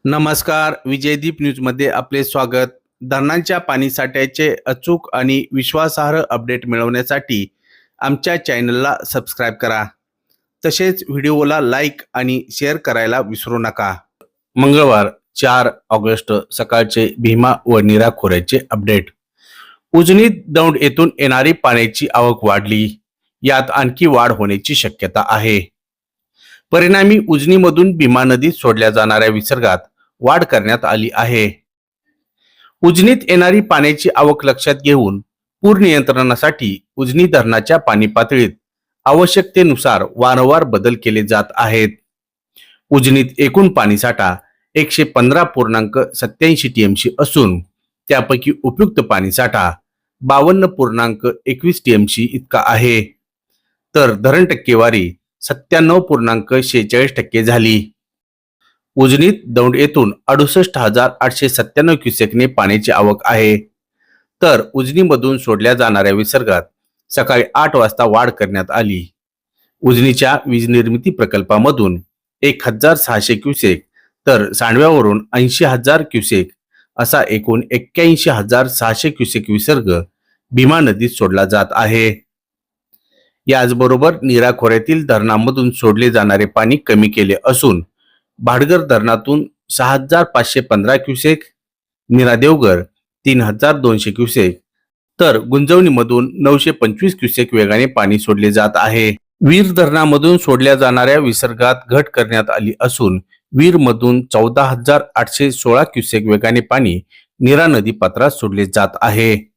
नमस्कार. विजयदीप न्यूजमध्ये आपले स्वागत. धरणांच्या पाणीसाठ्याचे अचूक आणि विश्वासार्ह अपडेट मिळवण्यासाठी आमच्या चॅनलला सबस्क्राईब करा. तसेच व्हिडिओला लाईक आणि शेअर करायला विसरू नका. मंगळवार 4 ऑगस्ट सकाळचे भीमा व नीरा खोऱ्याचे अपडेट. उजनीत दौंड येथून येणारी पाण्याची आवक वाढली. यात आणखी वाढ होण्याची शक्यता आहे. परिणामी उजनीमधून भीमा नदीत सोडल्या जाणाऱ्या विसर्गात वाढ करण्यात आली आहे. उजनीत येणारी पाण्याची आवक लक्षात घेऊन पूर नियंत्रणासाठी उजनी धरणाच्या पाणी पातळीत आवश्यकतेनुसार वारंवार बदल केले जात आहेत. उजनीत एकूण पाणीसाठा 115.87 टीएमसी असून त्यापैकी उपयुक्त पाणीसाठा 52.21 टीएमसी इतका आहे. तर धरण टक्केवारी 97.46% झाली. उजनीत दौंड येथून 68,897 क्युसेकने पाण्याची आवक आहे. तर उजनीमधून सोडल्या जाणाऱ्या विसर्गात सकाळी 8 वाजता वाढ करण्यात आली. उजनीच्या वीज निर्मिती प्रकल्पामधून 1,600 क्युसेक तर सांडव्यावरून 80,000 क्युसेक असा एकूण 81,600 क्युसेक विसर्ग भीमा नदीत सोडला जात आहे. याचबरोबर नीरा खोऱ्यातील धरणांमधून सोडले जाणारे पाणी कमी केले असून भाटघर धरणातून 6,515 क्युसेक, नीरा देवघर 3,200 क्युसेक तर गुंजवणीमधून 925 क्युसेक वेगाने पाणी सोडले जात आहे. वीर धरणामधून सोडल्या जाणाऱ्या विसर्गात घट करण्यात आली असून वीरमधून 14,816 क्युसेक वेगाने पाणी नीरा नदी पात्रात सोडले जात आहे.